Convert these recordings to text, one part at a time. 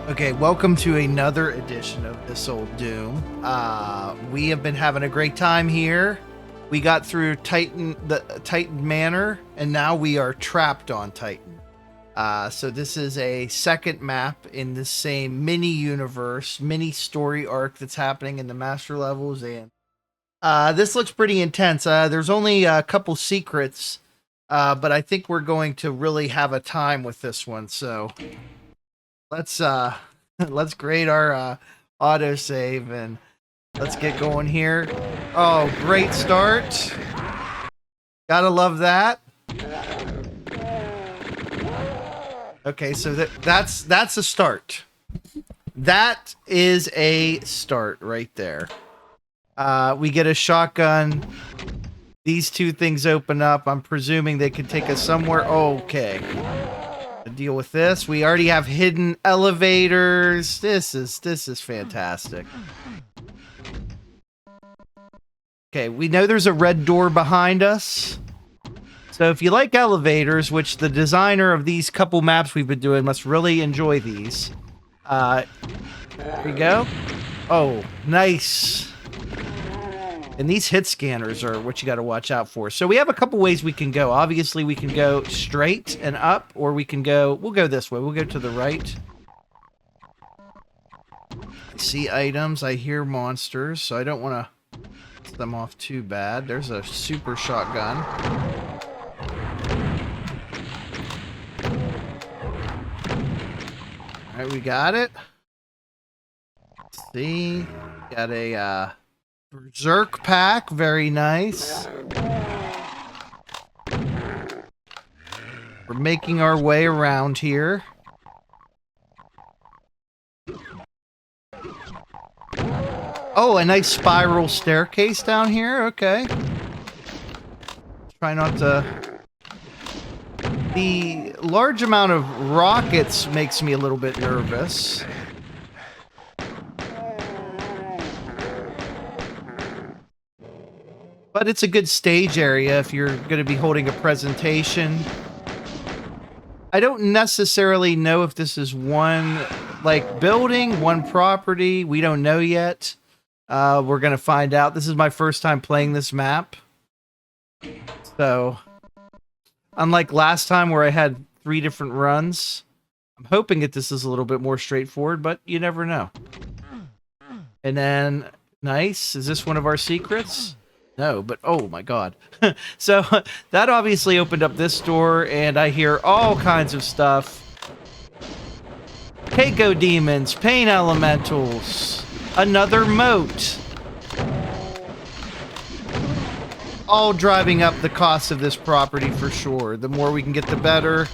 Okay, welcome to another edition of This Old Doom. We have been having a great time here. We got through the Titan Manor, and now we are trapped on Titan. So this is a second map in the same mini universe, mini story arc that's happening in the master levels, and this looks pretty intense. There's only a couple secrets, but I think we're going to really have a time with this one. So let's let's grade our autosave and let's get going here. Oh, great start. Gotta love that. Okay, so that's a start. That is a start right there. We get a shotgun. These two things open up. I'm presuming they can take us somewhere. Okay. Deal with this. We already have hidden elevators. This is fantastic. Okay, we know there's a red door behind us. So if you like elevators, which the designer of these couple maps we've been doing must really enjoy these. There we go. Oh, nice. And these hit scanners are what you got to watch out for. So we have a couple ways we can go. Obviously, we can go straight and up, or we can go... We'll go this way. We'll go to the right. I see items. I hear monsters, so I don't want to piss them off too bad. There's a super shotgun. All right, we got it. Let's see. Got a... Berserk pack, very nice. We're making our way around here. Oh, a nice spiral staircase down here. Okay. Try not to... The large amount of rockets makes me a little bit nervous. But it's a good stage area if you're going to be holding a presentation. I don't necessarily know if this is one, like, building, one property. We don't know yet. We're going to find out. This is my first time playing this map. So, unlike last time where I had 3 different runs, I'm hoping that this is a little bit more straightforward, but you never know. And then, nice. Is this one of our secrets? No, but oh my god. So that obviously opened up this door, and I hear all kinds of stuff. Keiko demons, pain elementals, another moat. All driving up the cost of this property for sure. The more we can get, the better.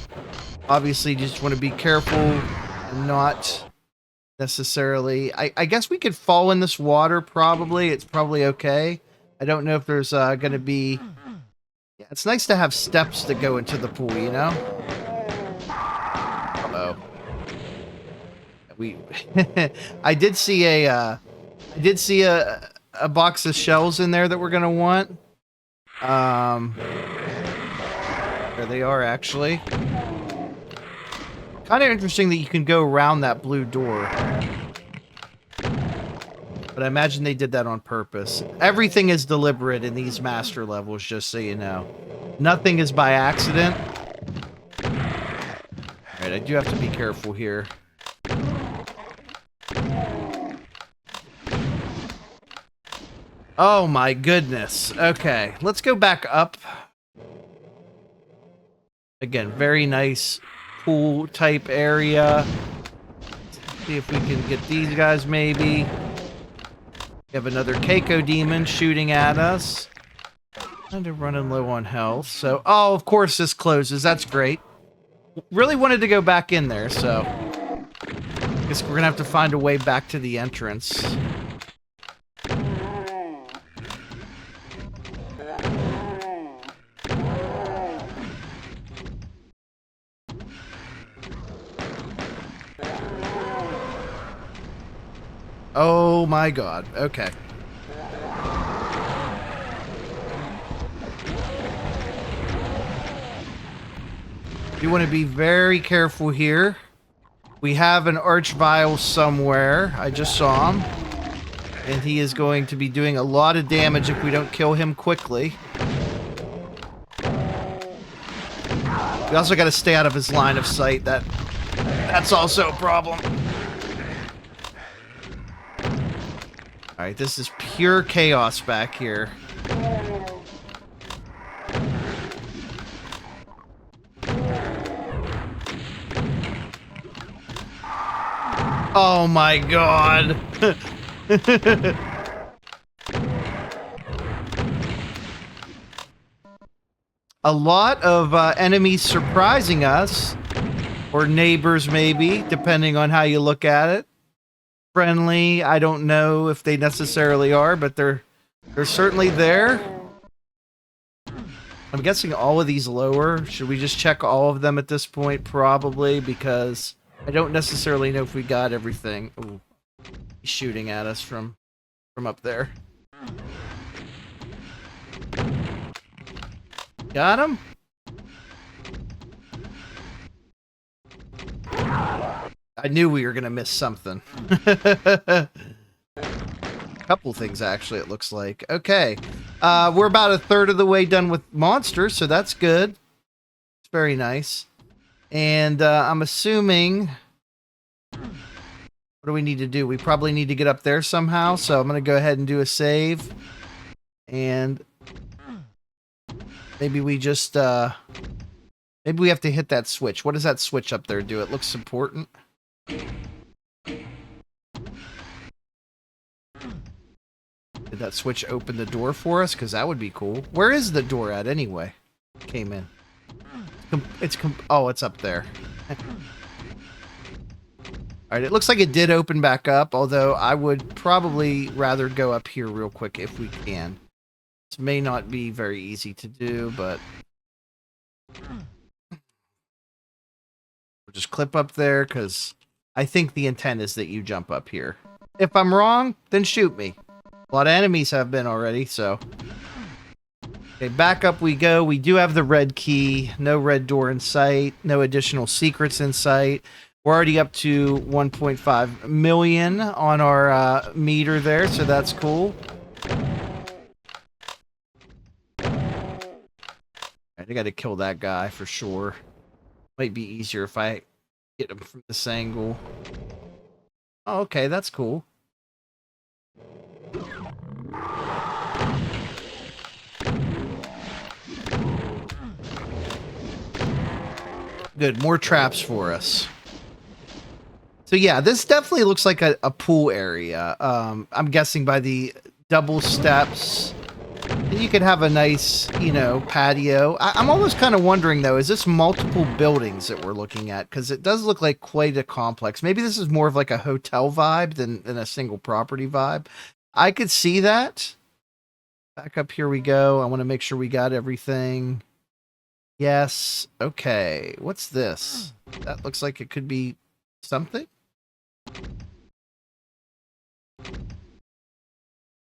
Obviously, you just want to be careful and not necessarily... I guess we could fall in this water, probably. It's probably okay. I don't know if there's going to be... Yeah, it's nice to have steps that go into the pool, you know? Uh-oh. I did see a box of shells in there that we're going to want. There they are, actually. Kind of interesting that you can go around that blue door. But I imagine they did that on purpose. Everything is deliberate in these master levels, just so you know. Nothing is by accident. Alright, I do have to be careful here. Oh my goodness. Okay, let's go back up. Again, very nice pool type area. See if we can get these guys maybe. We have another Keiko demon shooting at us. Kind of running low on health. So, oh, of course this closes. That's great. Really wanted to go back in there, so... I guess we're going to have to find a way back to the entrance. Oh my god. Okay. You want to be very careful here. We have an Archvile somewhere. I just saw him. And he is going to be doing a lot of damage if we don't kill him quickly. We also got to stay out of his line of sight. That's also a problem. Alright, this is pure chaos back here. Oh my god! A lot of enemies surprising us. Or neighbors, maybe, depending on how you look at it. Friendly, I don't know if they necessarily are, but they're certainly there. I'm guessing all of these lower. Should we just check all of them at this point? Probably, because I don't necessarily know if we got everything. Ooh, he's shooting at us from up there. Got him? I knew we were going to miss something. Couple things, actually, it looks like. Okay. We're about a third of the way done with monsters, so that's good. It's very nice. And I'm assuming... What do we need to do? We probably need to get up there somehow, so I'm going to go ahead and do a save. And... maybe we just... maybe we have to hit that switch. What does that switch up there do? It looks important. Did that switch open the door for us? Because that would be cool. Where is the door at anyway? Came in. Oh, it's up there. Alright, it looks like it did open back up, although I would probably rather go up here real quick if we can. This may not be very easy to do, but... we'll just clip up there, because I think the intent is that you jump up here. If I'm wrong, then shoot me. A lot of enemies have been already, so... Okay, back up we go. We do have the red key. No red door in sight. No additional secrets in sight. We're already up to 1.5 million on our meter there, so that's cool. I got to kill that guy for sure. Might be easier if I get him from this angle. Oh, okay, that's cool. Good, more traps for us. So yeah, this definitely looks like a pool area. I'm guessing by the double steps. You could have a nice, patio. I'm almost kind of wondering, though, is this multiple buildings that we're looking at? Because it does look like quite a complex. Maybe this is more of like a hotel vibe than a single property vibe. I could see that. Back up here we go. I want to make sure we got everything. Yes. Okay. What's this? That looks like it could be something.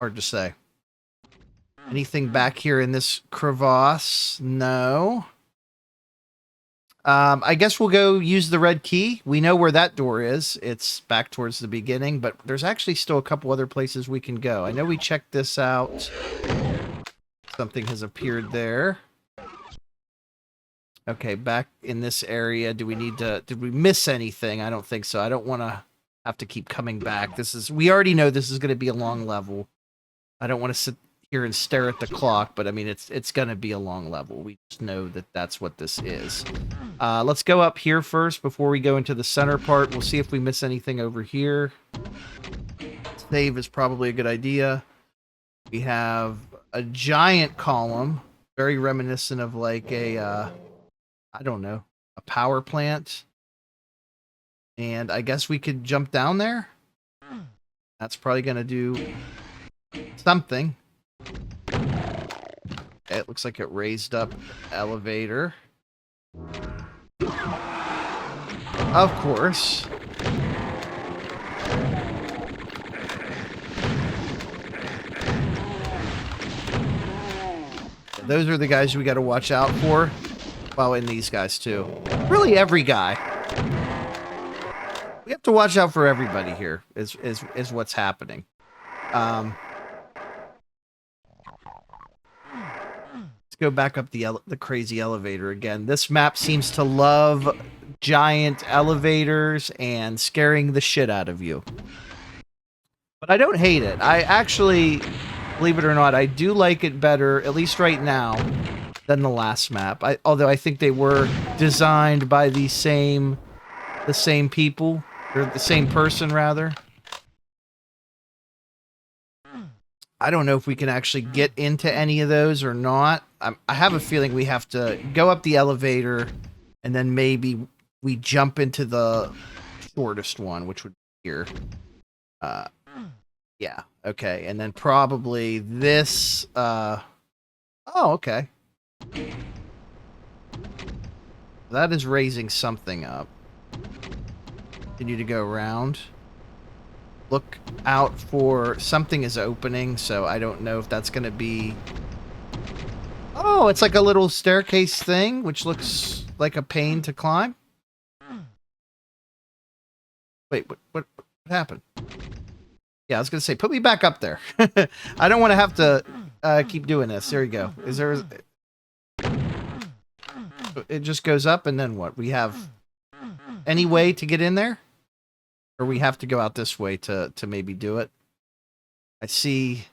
Hard to say. Anything back here in this crevasse? No. I guess we'll go use the red key. We know where that door is. It's back towards the beginning, but there's actually still a couple other places we can go. I know we checked this out. Something has appeared there. Okay, back in this area, did we miss anything? I don't think so. I don't want to have to keep coming back. We already know this is going to be a long level. I don't want to sit here and stare at the clock, but I mean, it's going to be a long level. We just know that that's what this is. Let's go up here first before we go into the center part. We'll see if we miss anything over here. Save is probably a good idea. We have a giant column, very reminiscent of like a... I don't know, a power plant. And I guess we could jump down there. That's probably going to do something. It looks like it raised up the elevator. Of course. Those are the guys we got to watch out for. Well, and these guys too. Really every guy. We have to watch out for everybody here. Is what's happening. Let's go back up the crazy elevator again. This map seems to love giant elevators and scaring the shit out of you. But I don't hate it. I actually, believe it or not, I do like it better, at least right now, than the last map. Although I think they were designed by the same people, or the same person rather. I don't know if we can actually get into any of those or not. I have a feeling we have to go up the elevator, and then maybe we jump into the shortest one, which would be here. Yeah, okay. And then probably this... Oh, okay. That is raising something up. Continue to go around. Look out for... Something is opening, so I don't know if that's going to be... Oh, it's like a little staircase thing, which looks like a pain to climb. Wait, what happened? Yeah, I was going to say, put me back up there. I don't want to have to keep doing this. There you go. Is there... It just goes up, and then what? We have any way to get in there? Or we have to go out this way to maybe do it? I see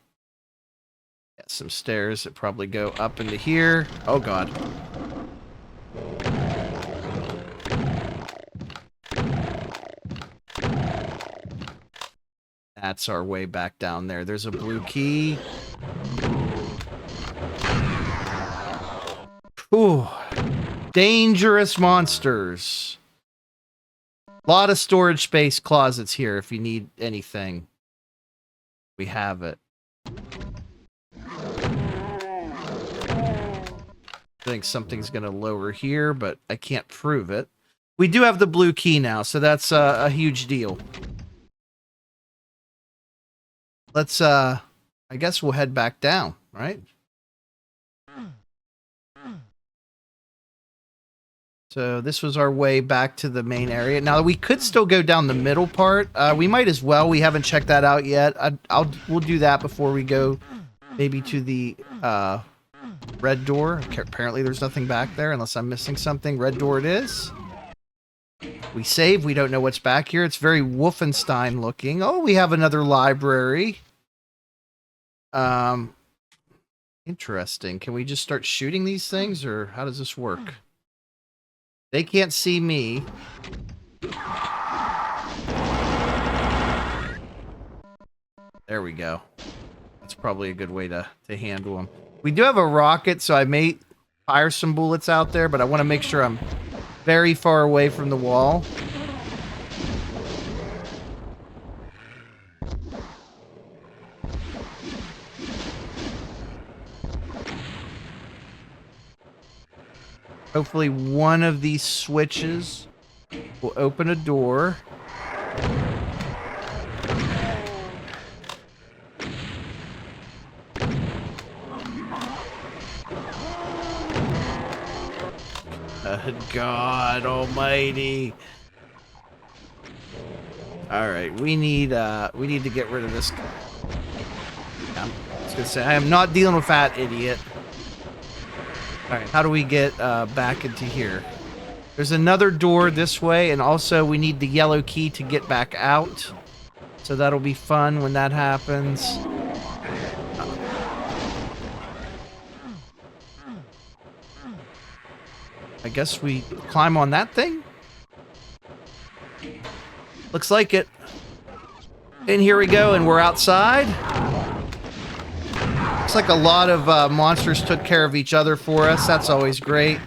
some stairs that probably go up into here. Oh, God. That's our way back down there. There's a blue key. Ooh. Dangerous monsters. A lot of storage space closets here if you need anything. We have it. I think something's going to lower here, but I can't prove it. We do have the blue key now, so that's a huge deal. Let's, I guess we'll head back down, right? So this was our way back to the main area. Now, we could still go down the middle part. We might as well. We haven't checked that out yet. We'll do that before we go maybe to the red door. Apparently there's nothing back there unless I'm missing something. Red door it is. We save. We don't know what's back here. It's very Wolfenstein looking. Oh, we have another library. Interesting. Can we just start shooting these things, or how does this work? They can't see me. There we go. That's probably a good way to handle them. We do have a rocket, so I may fire some bullets out there, but I want to make sure I'm very far away from the wall. Hopefully one of these switches will open a door. God almighty. All right, we need to get rid of this guy. I was gonna say, I am not dealing with that idiot. All right, how do we get back into here? There's another door this way, and also we need the yellow key to get back out. So that'll be fun when that happens. I guess we climb on that thing? Looks like it. And here we go, and we're outside. Looks like a lot of monsters took care of each other for us. That's always great.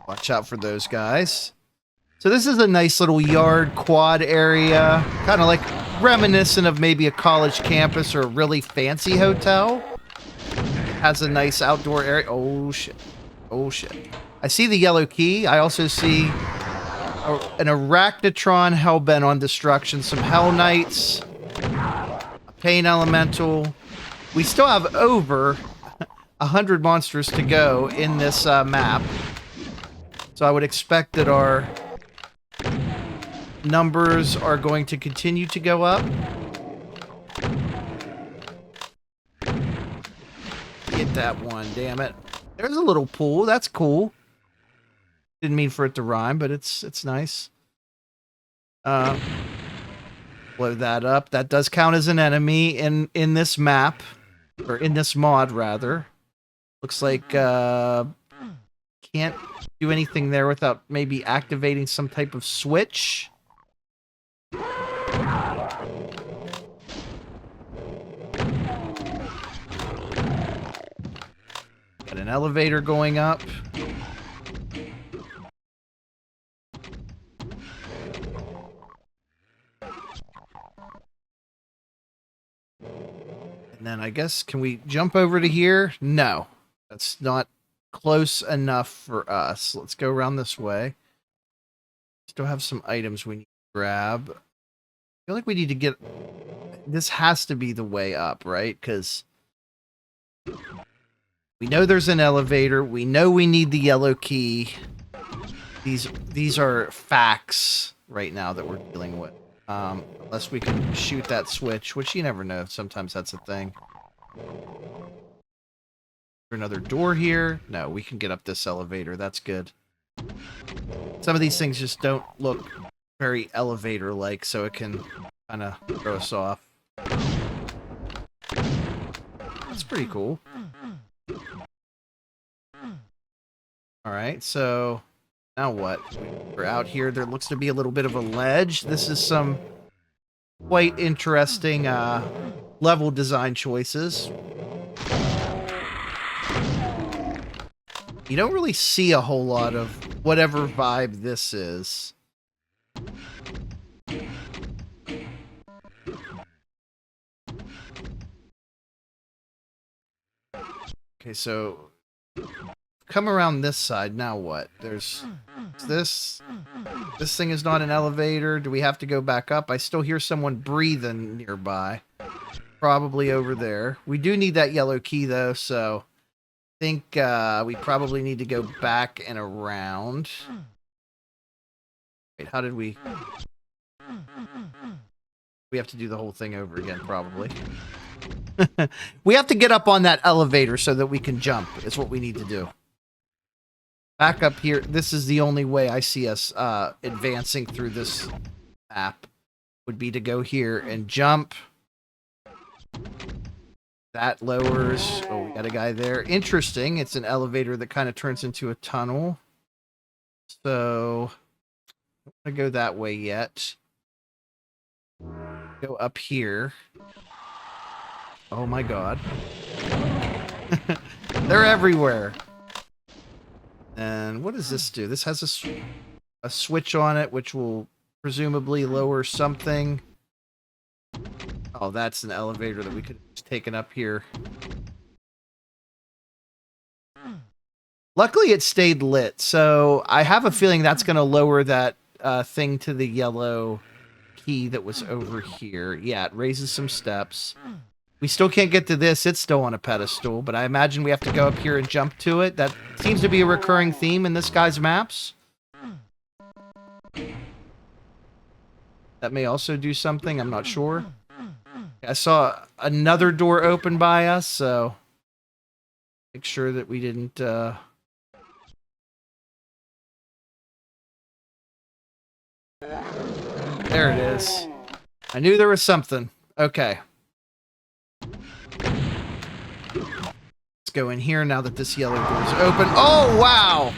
Watch out for those guys. So this is a nice little yard quad area. Kind of like reminiscent of maybe a college campus or a really fancy hotel. It has a nice outdoor area. Oh, shit. Oh, shit. I see the yellow key. I also see an Arachnotron hellbent on destruction. Some Hell Knights. A Pain Elemental. We still have over 100 monsters to go in this map. So I would expect that our numbers are going to continue to go up. Get that one, damn it. There's a little pool. That's cool. Didn't mean for it to rhyme, but it's nice. Blow that up. That does count as an enemy in this map, or in this mod rather. Looks like can't do anything there without maybe activating some type of switch. Got an elevator going up. And then I guess, can we jump over to here? No, that's not close enough for us. Let's go around this way. Still have some items we need to grab. I feel like we need to get... This has to be the way up, right? Because we know there's an elevator. We know we need the yellow key. These are facts right now that we're dealing with. Unless we can shoot that switch, which you never know. Sometimes that's a thing. Another door here. No, we can get up this elevator. That's good. Some of these things just don't look very elevator-like, so it can kind of throw us off. That's pretty cool. Alright, so now what? We're out here. There looks to be a little bit of a ledge. This is some quite interesting level design choices. You don't really see a whole lot of whatever vibe this is. Okay, so come around this side. Now what? There's this. This thing is not an elevator. Do we have to go back up? I still hear someone breathing nearby. Probably over there. We do need that yellow key, though, so I think we probably need to go back and around. Wait, how did we... We have to do the whole thing over again, probably. We have to get up on that elevator so that we can jump, is what we need to do. Back up here. This is the only way I see us advancing through this map, would be to go here and jump. That lowers... Oh, we got a guy there. Interesting. It's an elevator that kind of turns into a tunnel. So, I don't want to go that way yet. Go up here. Oh my god. They're everywhere. And what does this do? This has a switch on it, which will presumably lower something. Oh, that's an elevator that we could have just taken up here. Luckily, it stayed lit, so I have a feeling that's going to lower that thing to the yellow key that was over here. Yeah, it raises some steps. We still can't get to this. It's still on a pedestal, but I imagine we have to go up here and jump to it. That seems to be a recurring theme in this guy's maps. That may also do something. I'm not sure. I saw another door open by us, so make sure that we didn't... There it is. I knew there was something. Okay. Let's go in here now that this yellow door is open. Oh, wow!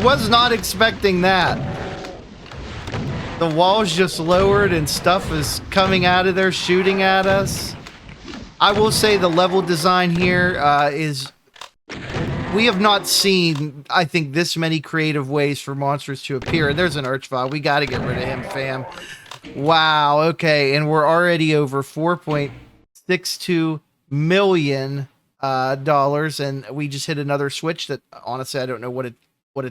Was not expecting that. The wall's just lowered and stuff is coming out of there, shooting at us. I will say the level design here is... We have not seen, I think, this many creative ways for monsters to appear. And there's an Archvile. We got to get rid of him, fam. Wow, okay. And we're already over $4.62 million. And we just hit another switch that, honestly, I don't know what it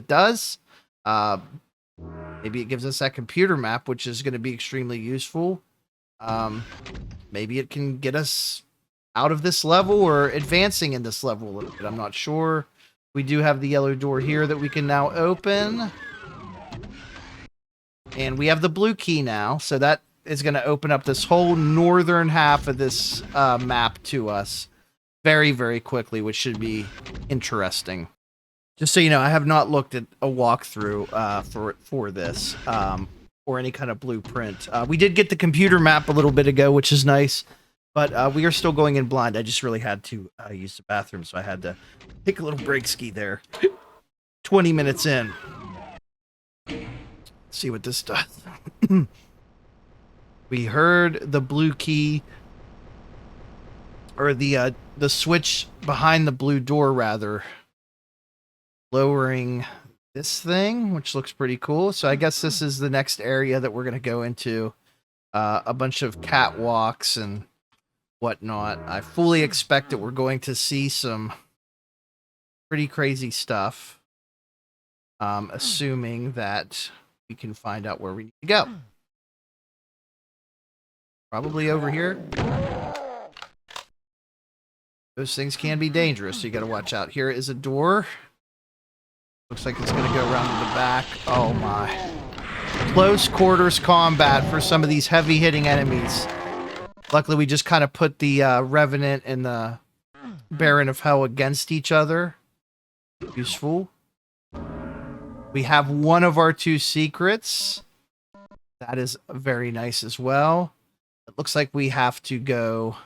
does. Maybe it gives us that computer map, which is going to be extremely useful. Maybe it can get us out of this level or advancing in this level a little bit. I'm not sure. We do have the yellow door here that we can now open. And we have the blue key now, so that is going to open up this whole northern half of this map to us very, very quickly, which should be interesting. Just so you know, I have not looked at a walkthrough for this or any kind of blueprint. We did get the computer map a little bit ago, which is nice, but we are still going in blind. I just really had to use the bathroom, so I had to take a little break ski there. 20 minutes in. See what this does. We heard the blue key, or the switch behind the blue door, rather, lowering this thing, which looks pretty cool. So I guess this is the next area that we're going to go into. A bunch of catwalks and whatnot. I fully expect that we're going to see some pretty crazy stuff. Assuming that we can find out where we need to go. Probably over here. Those things can be dangerous, so you got to watch out. Here is a door. Looks like it's going to go around to the back. Oh my. Close quarters combat for some of these heavy hitting enemies. Luckily, we just kind of put the Revenant and the Baron of Hell against each other. Useful. We have one of our 2 secrets. That is very nice as well. It looks like we have to go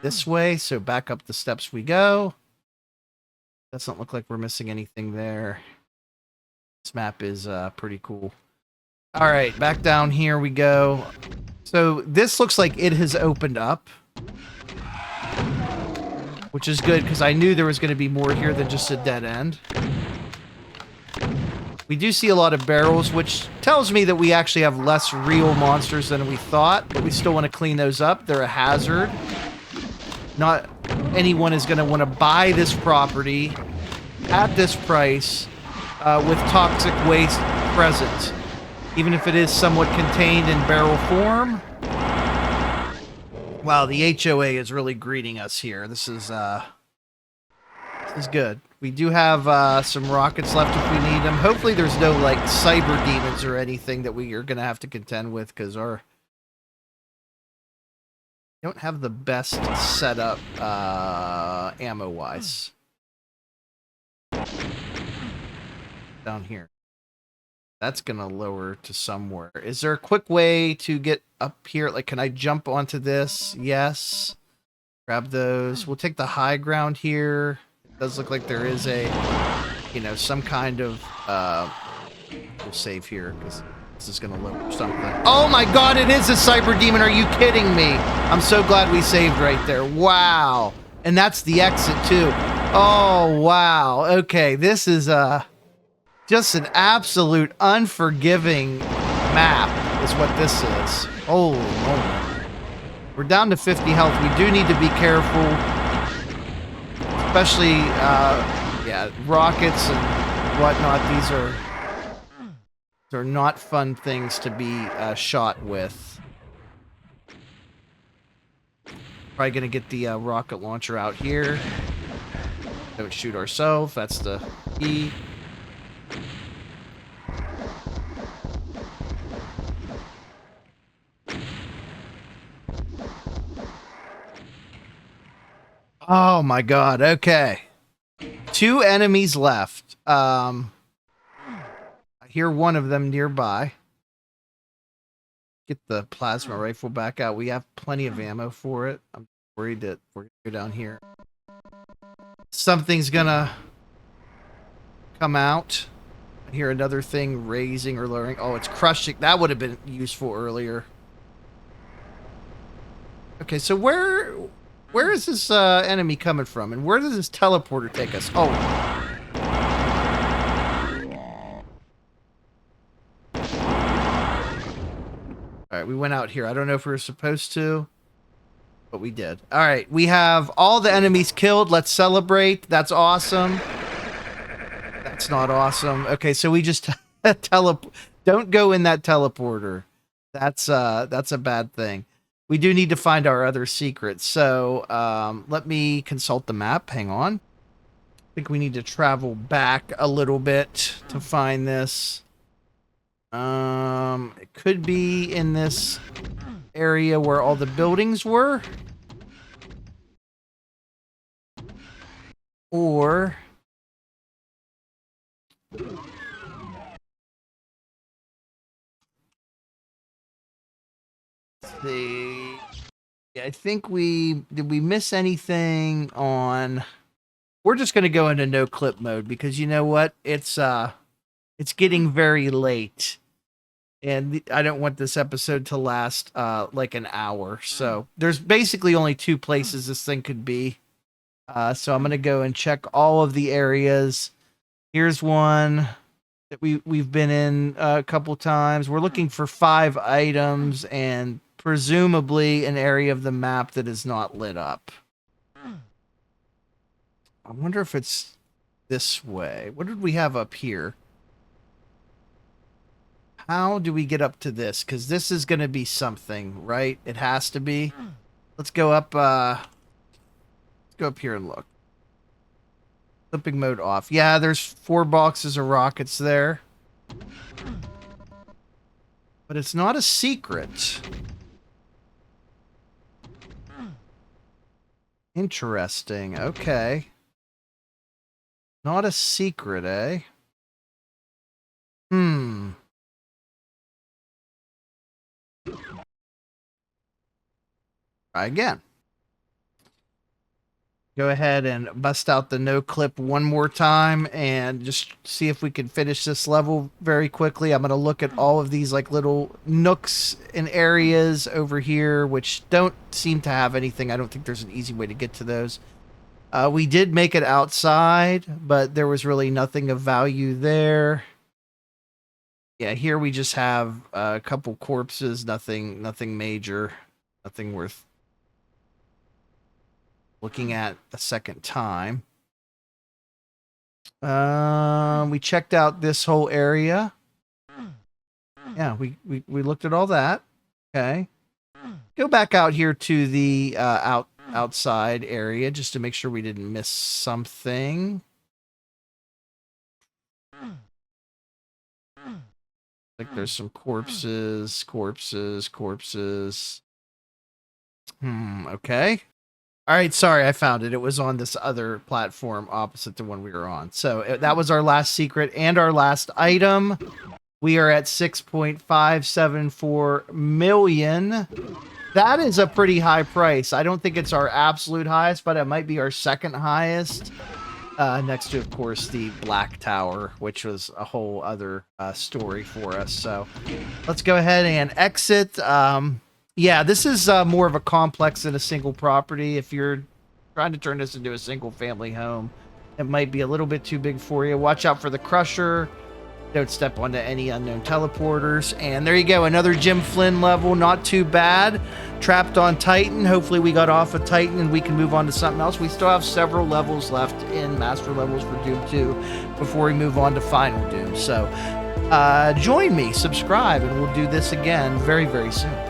this way, so back up the steps we go. Doesn't look like we're missing anything there. This map is pretty cool. All right, back down here we go. So this looks like it has opened up, which is good because I knew there was going to be more here than just a dead end. We do see a lot of barrels, which tells me that we actually have less real monsters than we thought, but we still want to clean those up. They're a hazard. Not anyone is going to want to buy this property at this price with toxic waste present, even if it is somewhat contained in barrel form. Wow, the HOA is really greeting us here. This is good. We do have some rockets left if we need them. Hopefully there's no, like, cyber demons or anything that we are going to have to contend with, because we don't have the best setup ammo-wise. Down here. That's going to lower to somewhere. Is there a quick way to get up here? Like, can I jump onto this? Yes. Grab those. We'll take the high ground here. Does look like there is a, some kind of, we'll save here, because this is going to look something. Oh my god, it is a cyber demon, are you kidding me? I'm so glad we saved right there. Wow. And that's the exit, too. Oh, wow. Okay, this is, just an absolute unforgiving map, is what this is. Holy moly. We're down to 50 health. We do need to be careful. Especially, rockets and whatnot. These are not fun things to be shot with. Probably gonna get the rocket launcher out here. Don't shoot ourselves. That's the key. Oh my god, okay. 2 enemies left. I hear one of them nearby. Get the plasma rifle back out. We have plenty of ammo for it. I'm worried that we're gonna go down here. Something's gonna come out. I hear another thing raising or lowering. Oh, it's crushing. That would have been useful earlier. Okay, so where is this enemy coming from? And where does this teleporter take us? Oh. Alright, we went out here. I don't know if we were supposed to, but we did. Alright, we have all the enemies killed. Let's celebrate. That's awesome. That's not awesome. Okay, so we just don't go in that teleporter. That's a bad thing. we do need to find our other secrets. So let me consult the map. Hang on. I think we need to travel back a little bit to find this. It could be in this area where all the buildings were. Or see. Yeah, I think did we miss anything on. We're just going to go into no clip mode because you know what? It's getting very late. And I don't want this episode to last like an hour. So there's basically only 2 places this thing could be. So I'm going to go and check all of the areas. Here's one that we've been in a couple times. We're looking for 5 items and presumably an area of the map that is not lit up. I wonder if it's this way. What did we have up here? How do we get up to this? Because this is going to be something, right? It has to be. Let's go up. Let's go up here and look. Flipping mode off. Yeah, there's 4 boxes of rockets there. But it's not a secret. Interesting. Okay. Not a secret, eh? Try again. Go ahead and bust out the no clip one more time and just see if we can finish this level very quickly. I'm going to look at all of these like little nooks and areas over here, which don't seem to have anything. I don't think there's an easy way to get to those. We did make it outside, but there was really nothing of value there. Yeah, here we just have a couple corpses, nothing major, nothing worth looking at a second time. We checked out this whole area. Yeah, we looked at all that. Okay. Go back out here to the outside area just to make sure we didn't miss something. Like there's some corpses. Okay. All right, sorry, I found it. It was on this other platform opposite the one we were on. So that was our last secret and our last item. We are at 6.574 million. That is a pretty high price. I don't think it's our absolute highest, but it might be our second highest. Next to, of course, the Black Tower, which was a whole other story for us. So let's go ahead and exit. Yeah, this is more of a complex than a single property. If you're trying to turn this into a single family home, it might be a little bit too big for you. Watch out for the Crusher. Don't step onto any unknown teleporters. And there you go, another Jim Flynn level. Not too bad. Trapped on Titan. Hopefully we got off of Titan and we can move on to something else. We still have several levels left in Master Levels for Doom 2 before we move on to Final Doom. So join me, subscribe, and we'll do this again very, very soon.